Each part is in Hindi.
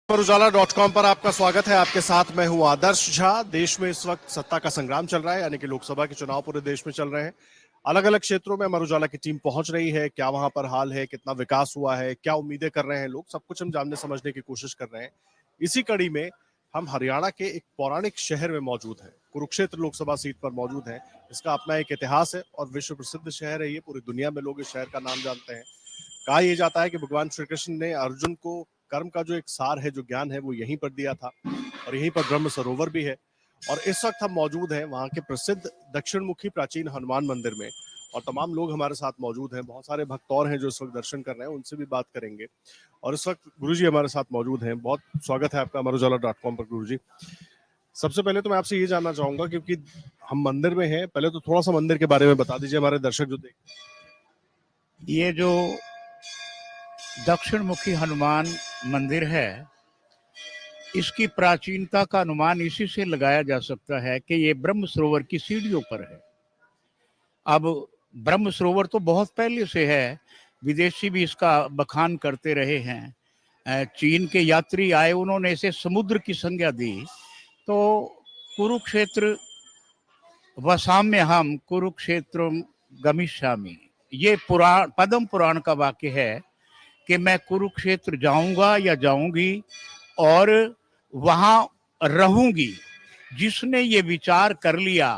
अमरउजाला.com पर आपका स्वागत है। आपके साथ मैं हूं आदर्श झा। देश में इस वक्त सत्ता का संग्राम चल रहा है, यानी कि लोकसभा के चुनाव पूरे देश में चल रहे हैं। अलग अलग क्षेत्रों में अमर उजाला की टीम पहुंच रही है। क्या वहां पर हाल है, कितना विकास हुआ है, क्या उम्मीदें कर रहे हैं लोग, सब कुछ हम जानने समझने की कोशिश कर रहे हैं। इसी कड़ी में हम हरियाणा के एक पौराणिक शहर में मौजूद हैं। कुरुक्षेत्र लोकसभा सीट पर मौजूद है। इसका अपना एक इतिहास है और विश्व प्रसिद्ध शहर है ये। पूरी दुनिया में लोग इस शहर का नाम जानते हैं। कहा यह जाता है कि भगवान श्री कृष्ण ने अर्जुन को कर्म का जो एक सार है, जो ज्ञान है, वो यहीं पर दिया था और यहीं पर ब्रह्म सरोवर भी है। और इस वक्त हम मौजूद हैं वहां के प्रसिद्ध दक्षिण मुखी प्राचीन हनुमान मंदिर में और तमाम लोग हमारे साथ मौजूद हैं। बहुत सारे भक्त और हैं जो इस वक्त दर्शन कर रहे हैं, उनसे भी बात करेंगे। और इस वक्त गुरुजी हमारे साथ मौजूद हैं। बहुत स्वागत है आपका अमरउजाला.com पर गुरुजी। सबसे पहले तो मैं आपसे ये जानना चाहूंगा, क्योंकि हम मंदिर में हैं, पहले तो थोड़ा सा मंदिर के बारे में बता दीजिए हमारे दर्शक जो देख। ये जो दक्षिण मुखी हनुमान मंदिर है, इसकी प्राचीनता का अनुमान इसी से लगाया जा सकता है कि ये ब्रह्म सरोवर की सीढ़ियों पर है। अब ब्रह्म सरोवर तो बहुत पहले से है, विदेशी भी इसका बखान करते रहे हैं। चीन के यात्री आए, उन्होंने इसे समुद्र की संज्ञा दी। तो कुरुक्षेत्र वसाम्य हम कुरुक्षेत्र गमिष्यामि, ये पुराण, पद्म पुराण का वाक्य है कि मैं कुरुक्षेत्र जाऊंगा या जाऊंगी और वहां रहूंगी। जिसने ये विचार कर लिया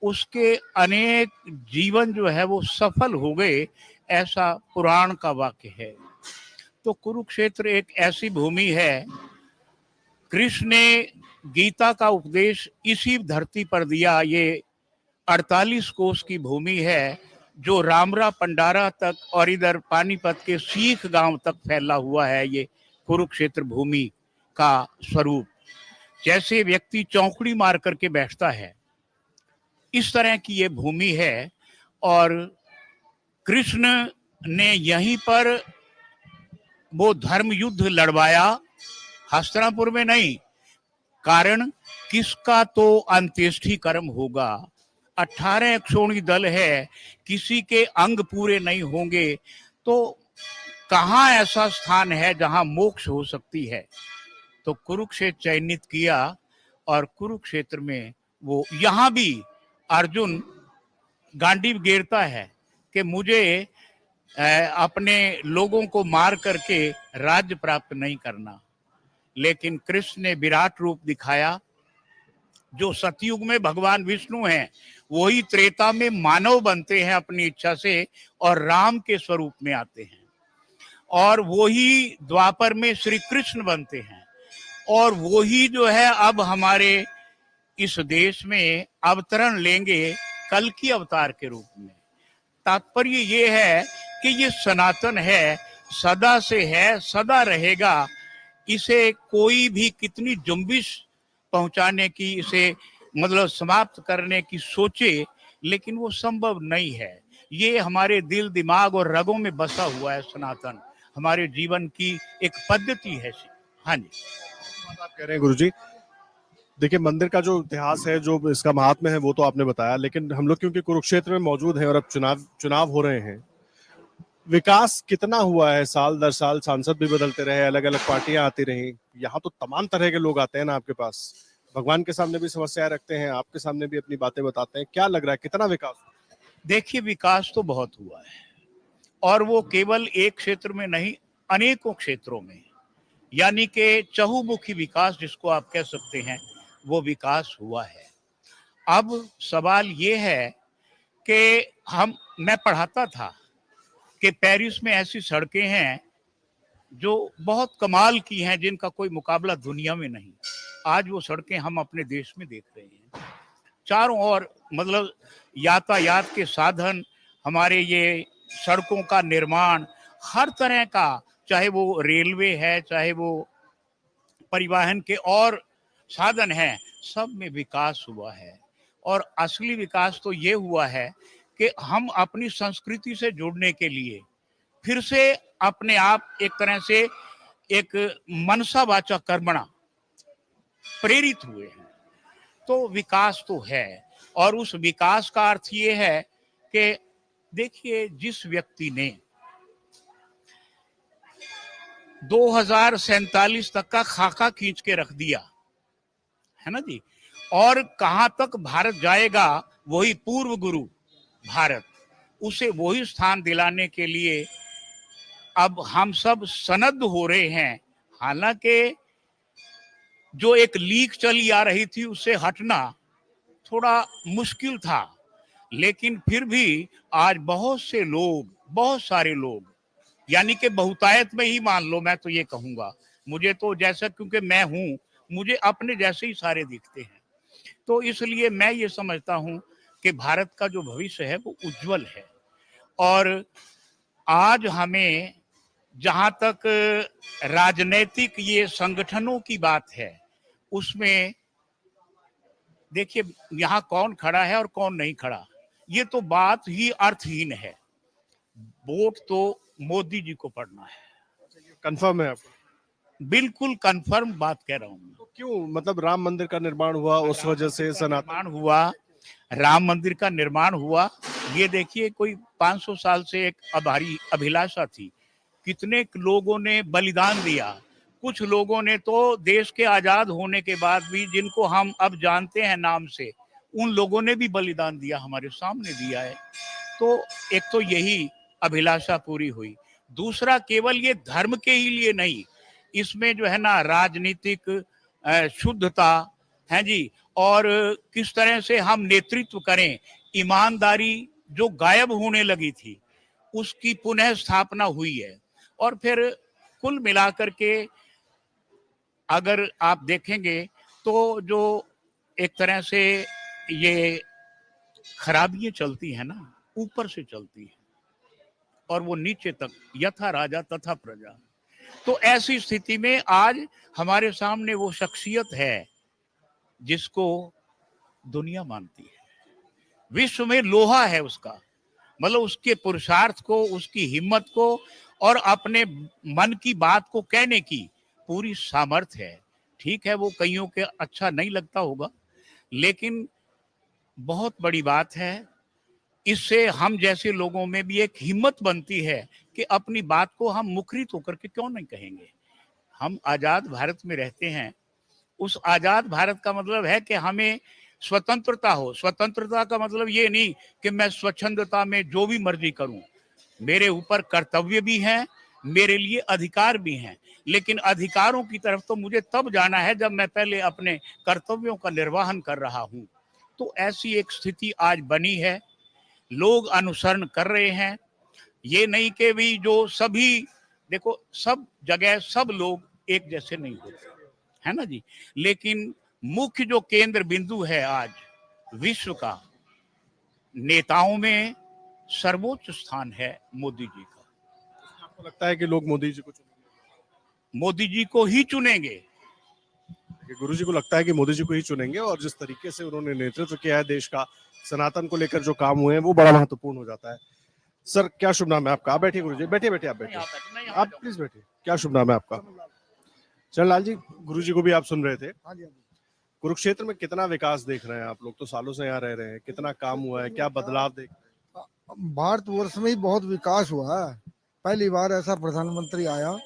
उसके अनेक जीवन जो है वो सफल हो गए, ऐसा पुराण का वाक्य है। तो कुरुक्षेत्र एक ऐसी भूमि है, कृष्ण ने गीता का उपदेश इसी धरती पर दिया। ये 48 कोस की भूमि है जो रामरा पंडारा तक और इधर पानीपत के सीख गांव तक फैला हुआ है। ये कुरुक्षेत्र भूमि का स्वरूप, जैसे व्यक्ति चौकड़ी मार करके बैठता है, इस तरह की ये भूमि है। और कृष्ण ने यहीं पर वो धर्म युद्ध लड़वाया, हस्तिनापुर में नहीं। कारण किसका तो अंत्येष्टि कर्म होगा। 18 अक्षोणी दल है, किसी के अंग पूरे नहीं होंगे तो कहाँ ऐसा स्थान है जहां मोक्ष हो सकती है। तो कुरुक्षेत्र चयनित किया और कुरुक्षेत्र में वो, यहां भी अर्जुन गांडीव गिरता है कि मुझे अपने लोगों को मार करके राज्य प्राप्त नहीं करना। लेकिन कृष्ण ने विराट रूप दिखाया। जो सतयुग में भगवान विष्णु हैं, वही त्रेता में मानव बनते हैं अपनी इच्छा से और राम के स्वरूप में आते हैं, और वही द्वापर में श्री कृष्ण बनते हैं, और वही जो है अब हमारे इस देश में अवतरण लेंगे कल की अवतार के रूप में। तात्पर्य ये है कि ये सनातन है, सदा से है, सदा रहेगा। इसे कोई भी कितनी जुम्बिश पहुंचाने की, इसे मतलब समाप्त करने की सोचे, लेकिन वो संभव नहीं है। ये हमारे दिल, दिमाग और रगों में बसा हुआ है। सनातन हमारे जीवन की एक पद्धति है। हाँ जी, आप कह रहे हैं गुरुजी। देखिए, मंदिर का जो इतिहास है, जो इसका महात्म्य है, वो तो आपने बताया, लेकिन हम लोग क्योंकि कुरुक्षेत्र में मौजूद हैं और अब चुनाव हो रहे हैं, विकास कितना हुआ है? साल दर साल सांसद भी बदलते रहे, अलग अलग पार्टियां आती रही। यहाँ तो तमाम तरह के लोग आते हैं ना आपके पास, भगवान के सामने भी समस्याएं रखते हैं, आपके सामने भी अपनी बातें बताते हैं। क्या लग रहा है, कितना विकास हुआ? देखिए विकास तो बहुत हुआ है, और वो केवल एक क्षेत्र में नहीं, अनेकों क्षेत्रों में, यानी कि चहुमुखी विकास जिसको आप कह सकते हैं, वो विकास हुआ है। अब सवाल ये है कि मैं पढ़ाता था कि पेरिस में ऐसी सड़कें हैं जो बहुत कमाल की हैं, जिनका कोई मुकाबला दुनिया में नहीं। आज वो सड़कें हम अपने देश में देख रहे हैं। चारों ओर मतलब यातायात के साधन, हमारे ये सड़कों का निर्माण, हर तरह का, चाहे वो रेलवे है, चाहे वो परिवहन के और साधन हैं, सब में विकास हुआ है। और असली विकास तो ये हुआ है कि हम अपनी संस्कृति से जुड़ने के लिए फिर से अपने आप एक तरह से एक मनसा वाचा कर्मणा प्रेरित हुए हैं। तो विकास तो है, और उस विकास का अर्थ ये है कि देखिए, जिस व्यक्ति ने 2047 तक का खाका खींच के रख दिया है ना जी। और कहां तक भारत जाएगा, वही पूर्व गुरु भारत, उसे वही स्थान दिलाने के लिए अब हम सब सनद्ध हो रहे हैं। हालांकि जो एक लीक चली आ रही थी उससे हटना थोड़ा मुश्किल था, लेकिन फिर भी आज बहुत से लोग, बहुत सारे लोग, यानी कि बहुतायत में ही मान लो, मैं तो ये कहूंगा, मुझे तो जैसा, क्योंकि मैं हूं, मुझे अपने जैसे ही सारे दिखते हैं, तो इसलिए मैं ये समझता हूं कि भारत का जो भविष्य है वो उज्जवल है। और आज हमें, जहां तक राजनीतिक ये संगठनों की बात है, उसमें देखिए यहाँ कौन खड़ा है और कौन नहीं खड़ा, ये तो बात ही अर्थहीन है। वोट तो मोदी जी को पड़ना है, कंफर्म है आपको? बिल्कुल कंफर्म बात कह रहा हूँ। तो क्यों, मतलब राम मंदिर का निर्माण हुआ उस वजह से सनातन निर्माण हुआ, राम मंदिर का निर्माण हुआ, ये देखिए कोई 500 साल से एक अभिलाषा थी। कितने लोगों ने बलिदान दिया। कुछ लोगों ने तो देश के आजाद होने के बाद भी, जिनको हम अब जानते हैं नाम से, उन लोगों ने भी बलिदान दिया, हमारे सामने दिया है। तो एक तो यही अभिलाषा पूरी हुई। दूसरा, केवल ये धर्म के ही लिए नहीं, इसमें जो है ना राजनीतिक शुद्धता है जी, और किस तरह से हम नेतृत्व करें, ईमानदारी जो गायब होने लगी थी उसकी पुनः स्थापना हुई है। और फिर कुल मिलाकर के अगर आप देखेंगे तो जो एक तरह से ये खराबियां चलती है ना, ऊपर से चलती है और वो नीचे तक, यथा राजा तथा प्रजा। तो ऐसी स्थिति में आज हमारे सामने वो शख्सियत है जिसको दुनिया मानती है, विश्व में लोहा है उसका, मतलब उसके पुरुषार्थ को, उसकी हिम्मत को और अपने मन की बात को कहने की पूरी सामर्थ्य है। ठीक है, वो कईयों के अच्छा नहीं लगता होगा, लेकिन बहुत बड़ी बात है। इससे हम जैसे लोगों में भी एक हिम्मत बनती है कि अपनी बात को हम मुखरित होकर के क्यों नहीं कहेंगे। हम आजाद भारत में रहते हैं, उस आजाद भारत का मतलब है कि हमें स्वतंत्रता हो। स्वतंत्रता का मतलब ये नहीं कि मैं स्वच्छंदता में जो भी मर्जी करूं, मेरे ऊपर कर्तव्य भी हैं, मेरे लिए अधिकार भी हैं, लेकिन अधिकारों की तरफ तो मुझे तब जाना है जब मैं पहले अपने कर्तव्यों का निर्वहन कर रहा हूं। तो ऐसी एक स्थिति आज बनी है, लोग अनुसरण कर रहे हैं। ये नहीं कि भी जो सभी, देखो सब जगह सब लोग एक जैसे नहीं होते, है ना जी, लेकिन मुख्य जो केंद्र बिंदु है आज विश्व का, नेताओं में सर्वोच्च स्थान है मोदी जी का। आपको लगता है कि लोग मोदी जी को चुनेंगे? मोदी जी को ही चुनेंगे। गुरु जी को लगता है कि मोदी जी को ही चुनेंगे, और जिस तरीके से उन्होंने नेतृत्व किया है देश का, सनातन को लेकर जो काम हुए हैं वो बड़ा महत्वपूर्ण हो जाता है। सर, क्या शुभ नाम है आपका? आप बैठिए गुरु जी, बैठिए बैठिए, आप बैठिए, आप प्लीज बैठिए। क्या शुभ नाम है आपका? चंद्रलाल जी, गुरु जी को भी आप सुन रहे थे। हाँ जी, हाँ जी। कुरुक्षेत्र में कितना विकास देख रहे हैं आप लोग? तो सालों से यहाँ रह रहे हैं, कितना काम हुआ है, क्या बदलाव देख रहे हैं? भारतवर्ष में ही बहुत विकास हुआ है। पहली बार ऐसा प्रधानमंत्री आया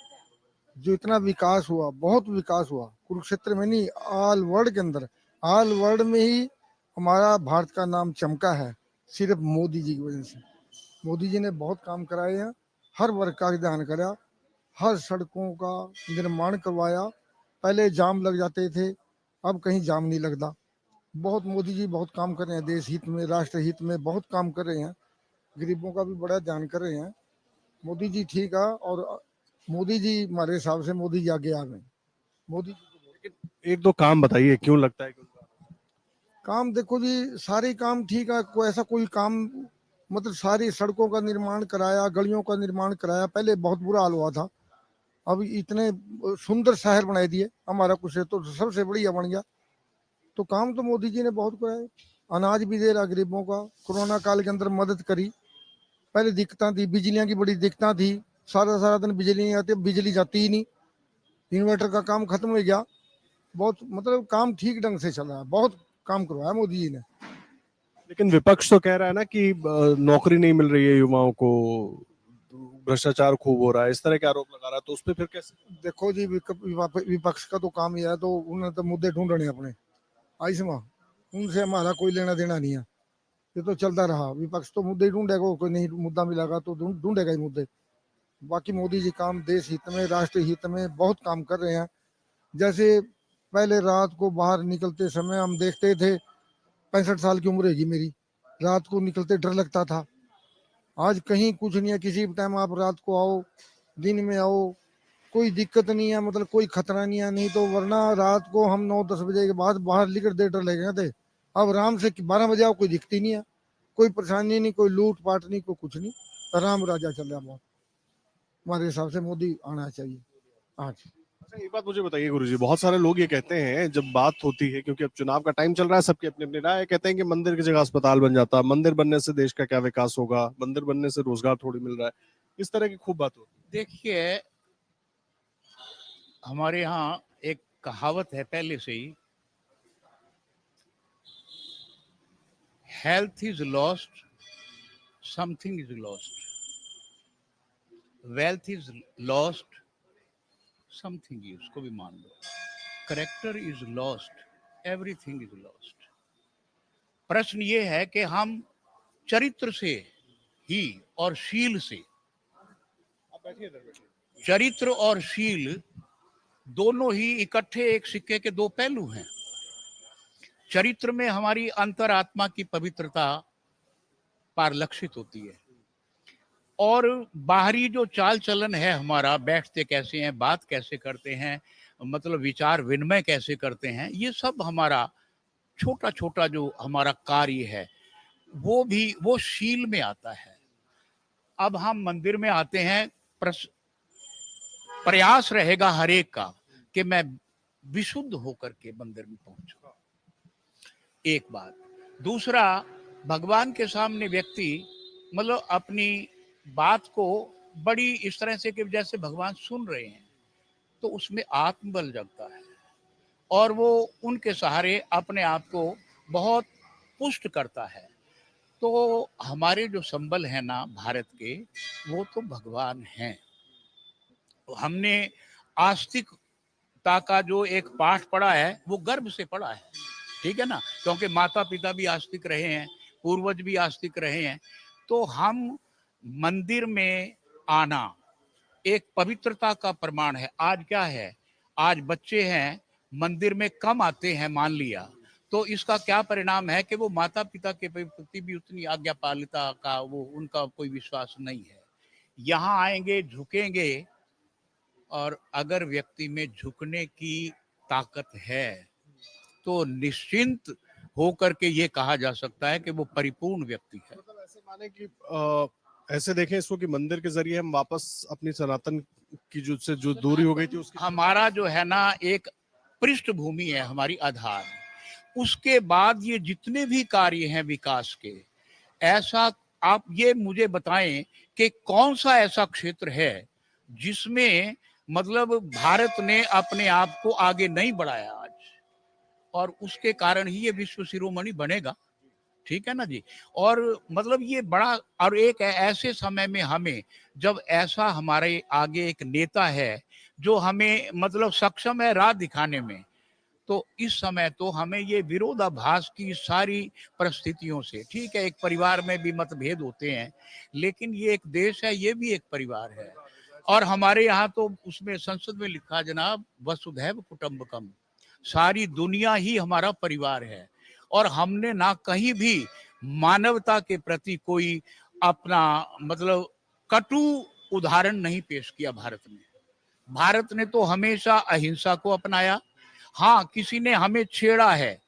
जो इतना विकास हुआ, बहुत विकास हुआ कुरुक्षेत्र में नहीं, ऑल वर्ल्ड के अंदर, ऑल वर्ल्ड में ही हमारा भारत का नाम चमका है, सिर्फ मोदी जी की वजह से। मोदी जी ने बहुत काम कराए हैं, हर वर्ग का ध्यान करा, हर सड़कों का निर्माण करवाया। पहले जाम लग जाते थे, अब कहीं जाम नहीं लगता। बहुत मोदी जी बहुत काम कर रहे हैं, देश हित में, राष्ट्र हित में बहुत काम कर रहे हैं, गरीबों का भी बड़ा ध्यान कर रहे हैं। मोदी जी ठीक है, और मोदी जी हमारे हिसाब से मोदी जी आगे आ गए। मोदी जी एक दो काम बताइए, क्यों लगता है कि काम, देखो जी सारे काम ठीक है, कोई ऐसा कोई काम, मतलब सारी सड़कों का निर्माण कराया, गलियों का निर्माण कराया। पहले बहुत बुरा हाल हुआ था, अब इतने सुंदर शहर बनाए दिए, हमारा कुछ तो सबसे बढ़िया बन गया। तो काम तो मोदी जी ने बहुत कराए, अनाज भी दे रहा गरीबों का, कोरोना काल के अंदर मदद करी। पहले दिक्कतें थी, बिजलियां की बड़ी दिक्कतें थी, सारा सारा दिन बिजली नहीं आती, बिजली जाती ही नहीं, इन्वर्टर का काम खत्म हो गया। बहुत मतलब काम ठीक ढंग से चल रहा है, बहुत काम करवाया मोदी जी ने। लेकिन विपक्ष तो कह रहा है ना कि नौकरी नहीं मिल रही है युवाओं को, भ्रष्टाचार खूब हो रहा है, इस तरह के आरोप लगा रहा है, तो उस पर फिर कैसे? देखो जी, विपक्ष का तो काम यह है, तो उन्होंने तो मुद्दे ढूंढने अपने आयुष्मा, उनसे हमारा कोई लेना देना नहीं है। ये तो चलता रहा, विपक्ष तो मुद्दे ढूंढेगा, कोई नहीं मुद्दा मिलेगा तो ढूंढेगा ही मुद्दे। बाकी मोदी जी काम देश हित में, राष्ट्र हित में बहुत काम कर रहे हैं। जैसे पहले रात को बाहर निकलते समय हम देखते थे, 65 साल की उम्र है मेरी, रात को निकलते डर लगता था। आज कहीं कुछ नहीं है, किसी भी टाइम आप रात को आओ, दिन में आओ, कोई दिक्कत नहीं है, मतलब कोई खतरा नहीं है। नहीं तो वरना रात को हम 9-10 बजे के बाद बाहर निकलते डर लगे थे। अब आराम से 12 बजे आओ, कोई दिखती नहीं है, कोई परेशानी नहीं, कोई लूट पाट नहीं, कोई कुछ नहीं, आराम राजा चल रहा। बहुत हमारे हिसाब से मोदी आना चाहिए आज। अच्छा, एक बात मुझे बताइए गुरुजी, बहुत सारे लोग ये कहते हैं जब बात होती है, क्योंकि अब चुनाव का टाइम चल रहा है, सबकी अपनी अपनी राय है, कहते हैं कि मंदिर की जगह अस्पताल बन जाता, मंदिर बनने से देश का क्या विकास होगा, मंदिर बनने से रोजगार थोड़ी मिल रहा है, इस तरह की खूब बात होती है। देखिए, हमारे यहाँ एक कहावत है पहले से ही, health is lost, something is lost, wealth is lost, something ही, उसको भी मान लो, character is lost, everything is lost. प्रश्न ये है कि हम चरित्र से ही और शील से, चरित्र और शील दोनों ही इकट्ठे एक सिक्के के दो पहलू हैं। चरित्र में हमारी अंतरात्मा की पवित्रता पारलक्षित होती है, और बाहरी जो चाल चलन है हमारा, बैठते कैसे हैं, बात कैसे करते हैं, मतलब विचार विनिमय कैसे करते हैं, ये सब हमारा छोटा छोटा जो हमारा कार्य है वो शील में आता है। अब हम मंदिर में आते हैं, प्रयास रहेगा हर एक का कि मैं विशुद्ध होकर के मंदिर में पहुंचूं, एक बात। दूसरा, भगवान के सामने व्यक्ति मतलब अपनी बात को बड़ी इस तरह से कि जैसे भगवान सुन रहे हैं, तो उसमें आत्मबल जगता है, और वो उनके सहारे अपने आप को बहुत पुष्ट करता है। तो हमारे जो संबल है ना भारत के, वो तो भगवान हैं। हमने आस्तिकता का जो एक पाठ पढ़ा है, वो गर्व से पढ़ा है, ठीक है ना, क्योंकि माता पिता भी आस्तिक रहे हैं, पूर्वज भी आस्तिक रहे हैं। तो हम मंदिर में आना एक पवित्रता का प्रमाण है। आज क्या है, आज बच्चे हैं मंदिर में कम आते हैं, मान लिया, तो इसका क्या परिणाम है कि वो माता पिता के प्रति भी उतनी आज्ञापालिता का वो उनका कोई विश्वास नहीं है। यहाँ आएंगे, झुकेंगे, और अगर व्यक्ति में झुकने की ताकत है तो निश्चिंत होकर के ये कहा जा सकता है कि वो परिपूर्ण व्यक्ति है। मतलब ऐसे माने कि ऐसे देखें इसको कि मंदिर के जरिए हम वापस अपनी सनातन की जो दूरी हो गई थी उसकी, हमारा जो है ना एक पृष्ठभूमि है, हमारी आधार, उसके बाद ये जितने भी कार्य हैं विकास के, ऐसा आप ये मुझे बताएं कि कौन सा ऐसा क्षेत्र है जिसमें मतलब भारत ने अपने आप को आगे नहीं बढ़ाया आज, और उसके कारण ही ये विश्व शिरोमणि बनेगा, ठीक है ना जी। और मतलब ये बड़ा, और एक ऐसे समय में हमें, जब ऐसा हमारे आगे एक नेता है जो हमें मतलब सक्षम है राह दिखाने में, तो इस समय तो हमें ये विरोधाभास की सारी परिस्थितियों से, ठीक है एक परिवार में भी मतभेद होते हैं, लेकिन ये एक देश है, ये भी एक परिवार है। और हमारे यहाँ तो उसमें संसद में लिखा जनाब, वसुधैव कुटुंबकम, सारी दुनिया ही हमारा परिवार है। और हमने ना कहीं भी मानवता के प्रति कोई अपना मतलब कटु उदाहरण नहीं पेश किया भारत ने। भारत ने तो हमेशा अहिंसा को अपनाया। हाँ, किसी ने हमें छेड़ा है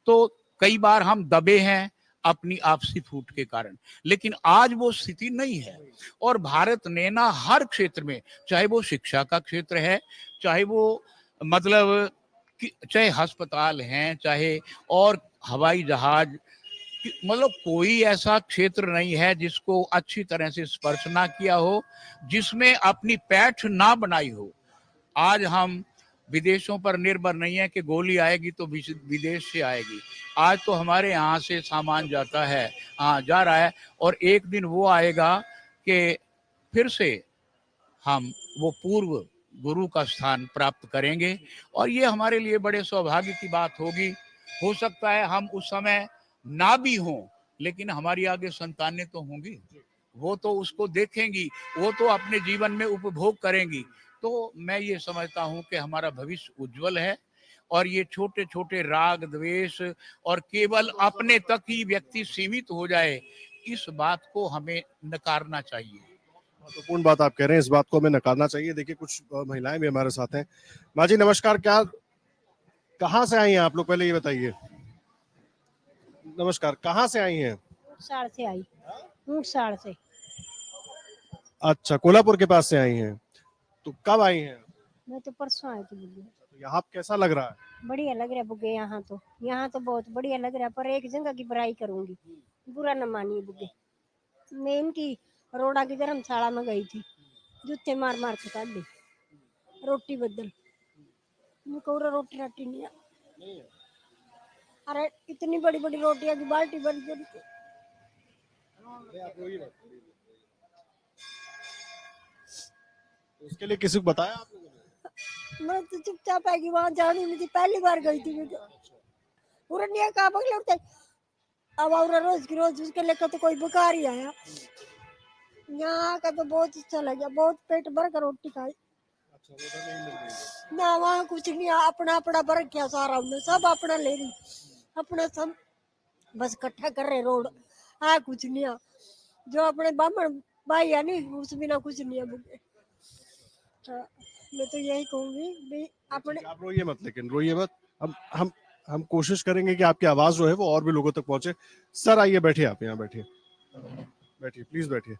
तो कई बार हम दबे हैं अपनी आपसी फूट के कारण, लेकिन आज वो स्थिति नहीं है। और भारत ने ना हर क्षेत्र में, चाहे वो शिक्षा का क्षेत्र है, चाहे वो मतलब चाहे अस्पताल हैं, चाहे और हवाई जहाज, मतलब कोई ऐसा क्षेत्र नहीं है जिसको अच्छी तरह से स्पर्श ना किया हो, जिसमें अपनी पैठ ना बनाई हो। आज हम विदेशों पर निर्भर नहीं है कि गोली आएगी तो विदेश से आएगी। आज तो हमारे यहाँ से सामान जाता है, हाँ जा रहा है, और एक दिन वो आएगा कि फिर से हम वो पूर्व गुरु का स्थान प्राप्त करेंगे और ये हमारे लिए बड़े सौभाग्य की बात होगी। हो सकता है हम उस समय ना भी हों, लेकिन हमारी आगे संतानें तो होंगी, वो तो उसको देखेंगी, वो तो अपने जीवन में उपभोग करेंगी। तो मैं ये समझता हूँ कि हमारा भविष्य उज्जवल है और ये छोटे छोटे राग द्वेष और केवल अपने तक ही व्यक्ति सीमित हो जाए, इस बात को हमें नकारना चाहिए। महत्वपूर्ण बात आप कह रहे हैं, इस बात को हमें नकारना चाहिए। देखिए कुछ महिलाएं भी हमारे साथ हैं। माँ जी नमस्कार, क्या कहाँ से आई हैं आप लोग, पहले ये बताइए। नमस्कार, कहाँ से आई हैं? साड़ से आई, ऊँट साड़ से। अच्छा, कोल्हापुर के पास से आई हैं। तो कब आई हैं? मैं तो परसों आई थी बुग्गे। तो यहाँ कैसा लग रहा है? बढ़िया लग रहा है बुग्गे, यहाँ तो बहुत बढ़िया लग रहा है, पर एक जगह की बुराई करूंगी, बुरा न मानिए बुग्गे। मैं इनकी रोड़ा की धर्मशाला में गई थी, जूते मार मार के काट दी रोटी बदल। इनको रोटी राटी नहीं है। अरे इतनी बड़ी बड़ी रोटियां की बाल्टी भरी भरी थी। उसके लिए किसी को बताया आप लोगों ने? मैं तो चुपचाप आएगी, वहां जानी नहीं थी, पहली बार गई थी मैं तो। पूरा नहीं कहा बगले उठते, अब और रोज की रोज उसके लेकर तो कोई बुखार ही आया। यहाँ का तो बहुत अच्छा लगा, बहुत पेट भर कर रोटी खाई। ना वहाँ कुछ नहीं, अपना अपना भर गया सारा, उन्हें सब अपना ले रही, अपना सब बस इकट्ठा कर रहे रोड। हाँ कुछ नहीं है, जो अपने बामण भाई है नहीं उस बिना कुछ नहीं है बुके। मैं तो यही कहूंगी भी अपने। आप रोइए मत, लेकिन रोइए मत। हम कोशिश करेंगे कि आपकी आवाज जो है वो और भी लोगों तक पहुंचे। सर आइए, बैठिए, आप यहाँ बैठिए, बैठिए प्लीज बैठिए।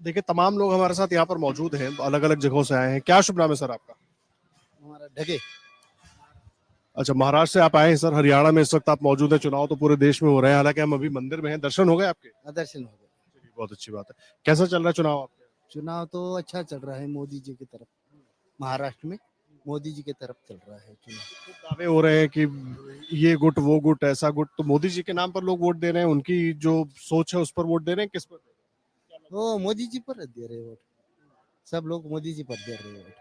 देखिए तमाम लोग हमारे साथ यहाँ पर मौजूद हैं, अलग अलग जगहों से आए हैं। क्या शुभ नाम है सर आपका? हमारा ढगे। अच्छा, महाराष्ट्र से आप आए हैं सर। हरियाणा में इस वक्त आप मौजूद हैं, चुनाव तो पूरे देश में हो रहे हैं, हालांकि हम अभी मंदिर में हैं। दर्शन हो गए आपके? दर्शन हो गए। चलिए, बहुत अच्छी बात है। कैसा चल रहा है चुनाव आपके? चुनाव तो अच्छा चल रहा है, मोदी जी की तरफ, महाराष्ट्र में मोदी जी की तरफ चल रहा है चुनाव। दावे हो रहे हैं कि ये गुट वो गुट ऐसा गुट, तो मोदी जी के नाम पर लोग वोट दे रहे हैं, उनकी जो सोच है उस पर वोट दे रहे हैं, किस पर? वो मोदी जी पर दे रहे वोट, सब लोग मोदी जी पर दे रहे वोट।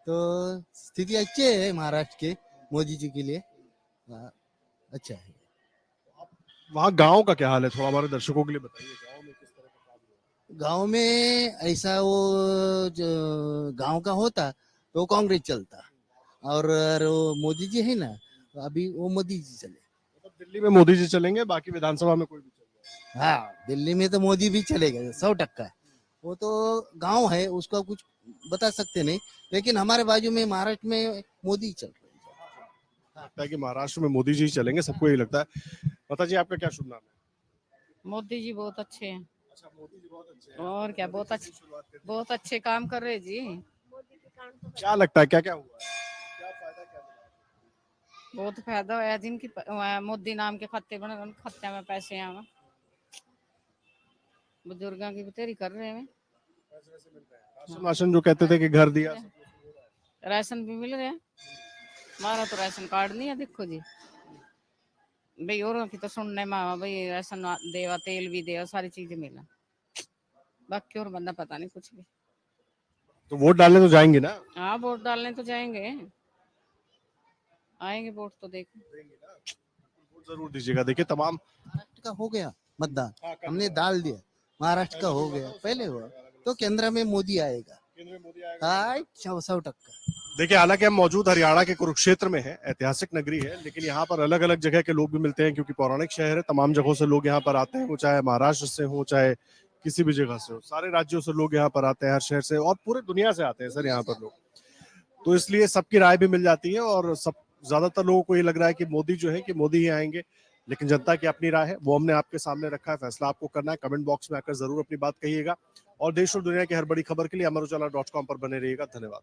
तो स्थिति अच्छी है महाराष्ट्र के, मोदी जी के लिए अच्छा है। वहाँ गांव का क्या हाल है, थोड़ा हमारे दर्शकों के लिए बताइए। गांव में किस तरह का काम हो रहा है? गांव में ऐसा वो जो गांव का होता तो कांग्रेस चलता, और वो मोदी जी है ना, अभी वो मोदी जी चले। मतलब दिल्ली में मोदी जी चलेंगे, बाकी विधानसभा में कोई भी चलेगा? हाँ, दिल्ली में तो मोदी भी चलेगा 100%। वो तो गांव है, उसका कुछ बता सकते नहीं, लेकिन हमारे बाजू में महाराष्ट्र में मोदी चल रहा है। लगता है कि महाराष्ट्र में मोदी जी चलेंगे, सबको यही लगता है। माता जी आपका क्या शुभ नाम है? मोदी जी बहुत अच्छे हैं। अच्छा, मोदी जी बहुत अच्छे हैं। और क्या, बहुत अच्छे काम कर रहे जी। क्या लगता है क्या क्या हुआ है, क्या फायदा क्या मिला? बहुत फायदा होया जिनकी मोदी नाम के खाते बने, उन खाते में पैसे आवे। बुजुर्गों की बतेरी कर रहे हैं। राशन वाशन जो कहते थे कि घर दिया, सब कुछ हो रहा है। राशन भी मिल रहा है, हमारा तो राशन कार्ड नहीं है। देखो जी भाई, और की तो सुनने में भाई राशन देवा, तेल भी देवा, सारी चीजें मिला, बाकी और बंदा पता नहीं कुछ भी। तो वोट डालने तो जाएंगे ना? हाँ वोट डालने तो जाएंगे, आएंगे वोट तो देखो। वोट जरूर दीजिएगा। देखिए तमाम महाराष्ट्र का हो गया मतदान, हाँ, कल हमने हुआ। डाल दिया, महाराष्ट्र का हो गया, पहले हुआ तो केंद्र में मोदी आएगा। केंद्र में मोदी आएगा। हाँ 100%। देखिए हालांकि हम मौजूद हरियाणा के कुरुक्षेत्र में है, ऐतिहासिक नगरी है, लेकिन यहाँ पर अलग अलग जगह के लोग भी मिलते हैं, क्योंकि पौराणिक शहर है। तमाम जगहों से लोग यहाँ पर आते हैं, वो चाहे महाराष्ट्र से हो चाहे किसी भी जगह से हो, सारे राज्यों से लोग यहाँ पर आते हैं, हर शहर से और पूरे दुनिया से आते हैं सर यहाँ पर लोग। तो इसलिए सबकी राय भी मिल जाती है और सब ज्यादातर लोगों को ये लग रहा है कि मोदी जो है कि मोदी ही आएंगे, लेकिन जनता की अपनी राय है, वो हमने आपके सामने रखा है। फैसला आपको करना है। कमेंट बॉक्स में आकर जरूर अपनी बात कहिएगा और देश और दुनिया की हर बड़ी खबर के लिए अमर उजाला .com पर बने रहिएगा। धन्यवाद।